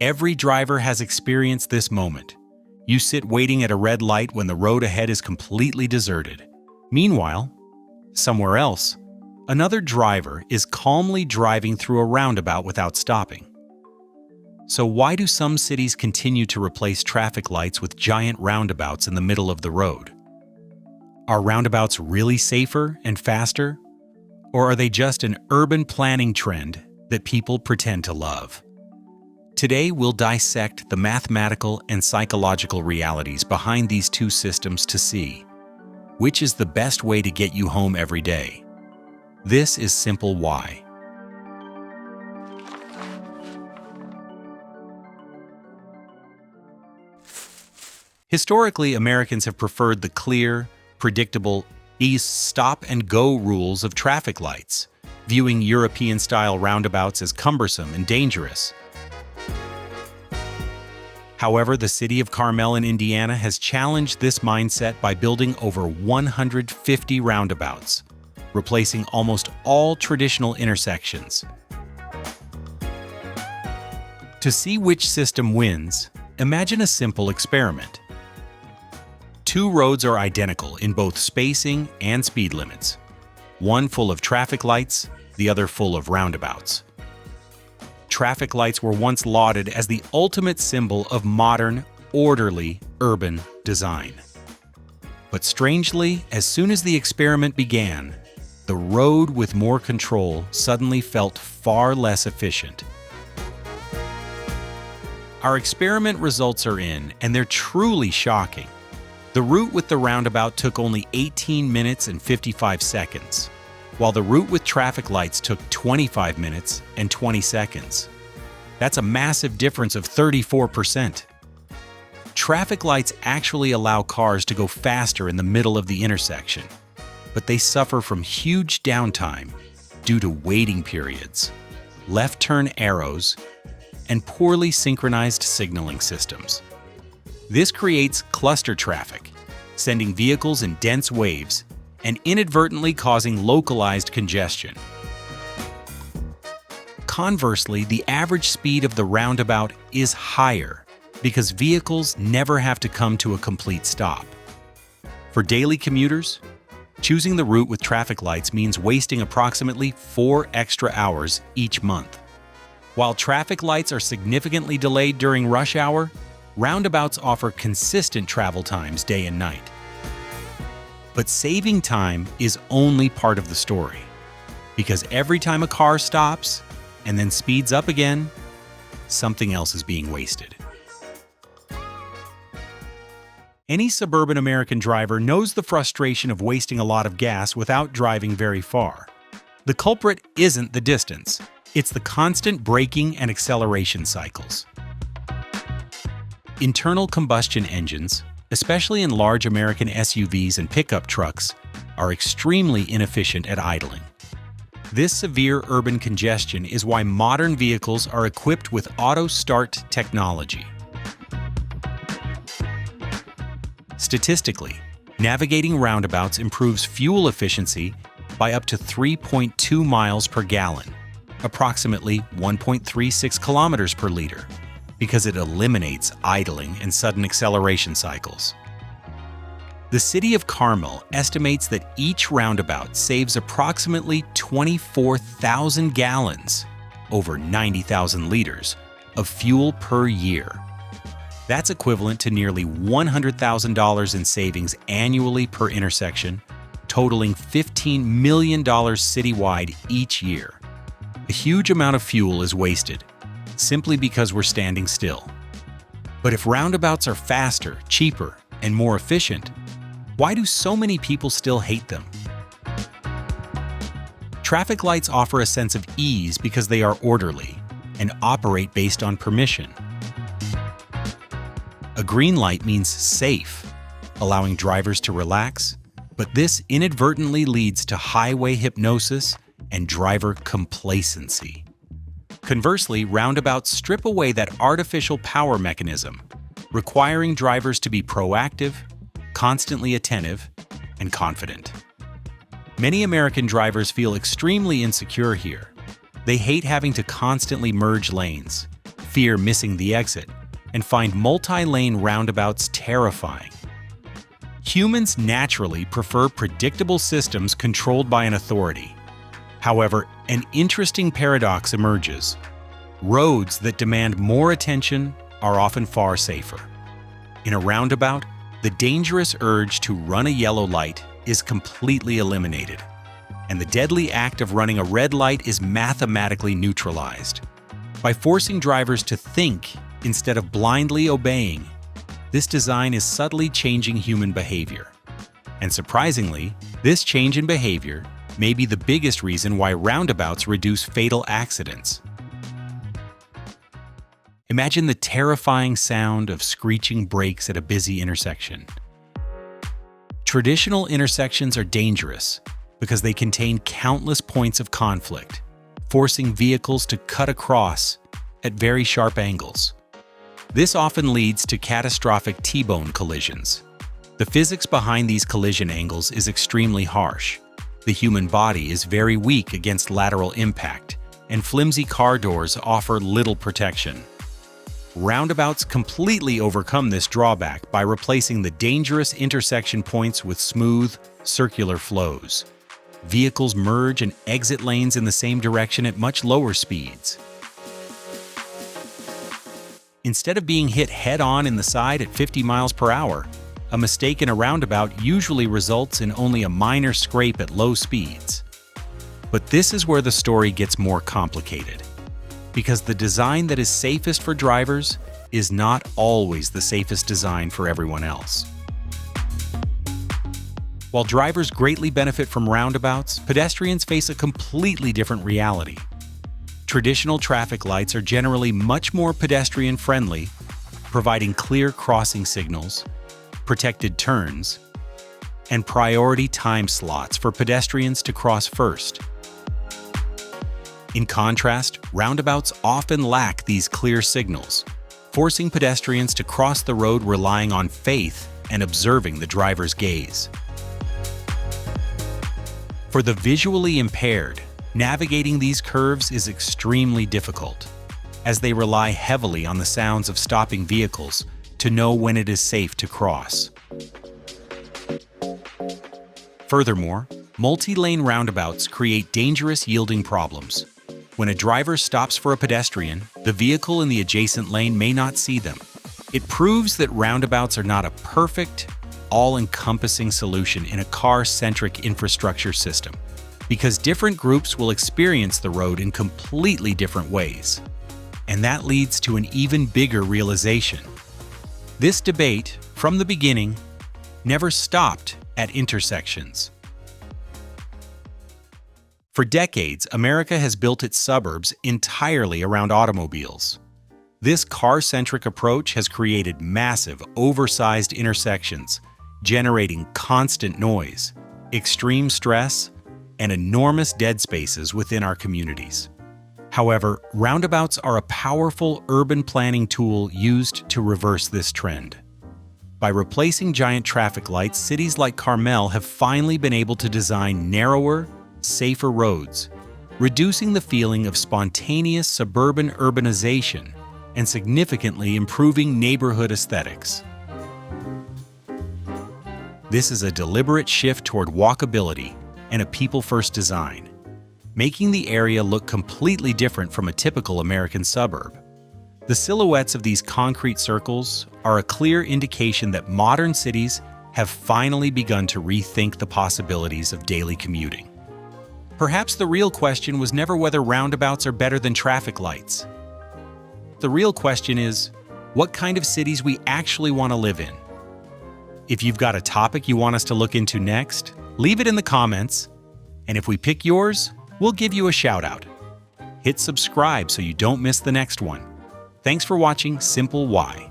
Every driver has experienced this moment. You sit waiting at a red light when the road ahead is completely deserted. Meanwhile, somewhere else, another driver is calmly driving through a roundabout without stopping. So why do some cities continue to replace traffic lights with giant roundabouts in the middle of the road? Are roundabouts really safer and faster? Or are they just an urban planning trend that people pretend to love? Today, we'll dissect the mathematical and psychological realities behind these two systems to see which is the best way to get you home every day. This is Simple Why. Historically, Americans have preferred the clear, predictable, stop-and-go rules of traffic lights, viewing European-style roundabouts as cumbersome and dangerous. However, the city of Carmel in Indiana has challenged this mindset by building over 150 roundabouts, replacing almost all traditional intersections. To see which system wins, imagine a simple experiment. Two roads are identical in both spacing and speed limits, one full of traffic lights, the other full of roundabouts. Traffic lights were once lauded as the ultimate symbol of modern, orderly, urban design. But strangely, as soon as the experiment began, the road with more control suddenly felt far less efficient. Our experiment results are in, and they're truly shocking. The route with the roundabout took only 18 minutes and 55 seconds, while the route with traffic lights took 25 minutes and 20 seconds. That's a massive difference of 34%. Traffic lights actually allow cars to go faster in the middle of the intersection, but they suffer from huge downtime due to waiting periods, left turn arrows, and poorly synchronized signaling systems. This creates cluster traffic, sending vehicles in dense waves and inadvertently causing localized congestion. Conversely, the average speed of the roundabout is higher because vehicles never have to come to a complete stop. For daily commuters, choosing the route with traffic lights means wasting approximately 4 extra hours each month. While traffic lights are significantly delayed during rush hour, roundabouts offer consistent travel times day and night. But saving time is only part of the story, because every time a car stops and then speeds up again, something else is being wasted. Any suburban American driver knows the frustration of wasting a lot of gas without driving very far. The culprit isn't the distance, it's the constant braking and acceleration cycles. Internal combustion engines, especially in large American SUVs and pickup trucks, are extremely inefficient at idling. This severe urban congestion is why modern vehicles are equipped with auto start technology. Statistically, navigating roundabouts improves fuel efficiency by up to 3.2 miles per gallon, approximately 1.36 kilometers per liter, because it eliminates idling and sudden acceleration cycles. The city of Carmel estimates that each roundabout saves approximately 24,000 gallons, over 90,000 liters, of fuel per year. That's equivalent to nearly $100,000 in savings annually per intersection, totaling $15 million citywide each year. A huge amount of fuel is wasted, simply because we're standing still. But if roundabouts are faster, cheaper, and more efficient, why do so many people still hate them? Traffic lights offer a sense of ease because they are orderly and operate based on permission. A green light means safe, allowing drivers to relax, but this inadvertently leads to highway hypnosis and driver complacency. Conversely, roundabouts strip away that artificial power mechanism, requiring drivers to be proactive, constantly attentive, and confident. Many American drivers feel extremely insecure here. They hate having to constantly merge lanes, fear missing the exit, and find multi-lane roundabouts terrifying. Humans naturally prefer predictable systems controlled by an authority. However, an interesting paradox emerges. Roads that demand more attention are often far safer. In a roundabout, the dangerous urge to run a yellow light is completely eliminated, and the deadly act of running a red light is mathematically neutralized. By forcing drivers to think instead of blindly obeying, this design is subtly changing human behavior. And surprisingly, this change in behavior may be the biggest reason why roundabouts reduce fatal accidents. Imagine the terrifying sound of screeching brakes at a busy intersection. Traditional intersections are dangerous because they contain countless points of conflict, forcing vehicles to cut across at very sharp angles. This often leads to catastrophic T-bone collisions. The physics behind these collision angles is extremely harsh. The human body is very weak against lateral impact, and flimsy car doors offer little protection. Roundabouts completely overcome this drawback by replacing the dangerous intersection points with smooth, circular flows. Vehicles merge and exit lanes in the same direction at much lower speeds. Instead of being hit head-on in the side at 50 miles per hour, a mistake in a roundabout usually results in only a minor scrape at low speeds. But this is where the story gets more complicated, because the design that is safest for drivers is not always the safest design for everyone else. While drivers greatly benefit from roundabouts, pedestrians face a completely different reality. Traditional traffic lights are generally much more pedestrian-friendly, providing clear crossing signals, protected turns, and priority time slots for pedestrians to cross first. In contrast, roundabouts often lack these clear signals, forcing pedestrians to cross the road relying on faith and observing the driver's gaze. For the visually impaired, navigating these curves is extremely difficult, as they rely heavily on the sounds of stopping vehicles to know when it is safe to cross. Furthermore, multi-lane roundabouts create dangerous yielding problems. When a driver stops for a pedestrian, the vehicle in the adjacent lane may not see them. It proves that roundabouts are not a perfect, all-encompassing solution in a car-centric infrastructure system, because different groups will experience the road in completely different ways. And that leads to an even bigger realization. This debate, from the beginning, never stopped at intersections. For decades, America has built its suburbs entirely around automobiles. This car-centric approach has created massive, oversized intersections, generating constant noise, extreme stress, and enormous dead spaces within our communities. However, roundabouts are a powerful urban planning tool used to reverse this trend. By replacing giant traffic lights, cities like Carmel have finally been able to design narrower, safer roads, reducing the feeling of spontaneous suburban urbanization and significantly improving neighborhood aesthetics. This is a deliberate shift toward walkability and a people-first design, making the area look completely different from a typical American suburb. The silhouettes of these concrete circles are a clear indication that modern cities have finally begun to rethink the possibilities of daily commuting. Perhaps the real question was never whether roundabouts are better than traffic lights. The real question is, what kind of cities we actually want to live in. If you've got a topic you want us to look into next, leave it in the comments, and if we pick yours, we'll give you a shout out. Hit subscribe so you don't miss the next one. Thanks for watching Simple Why.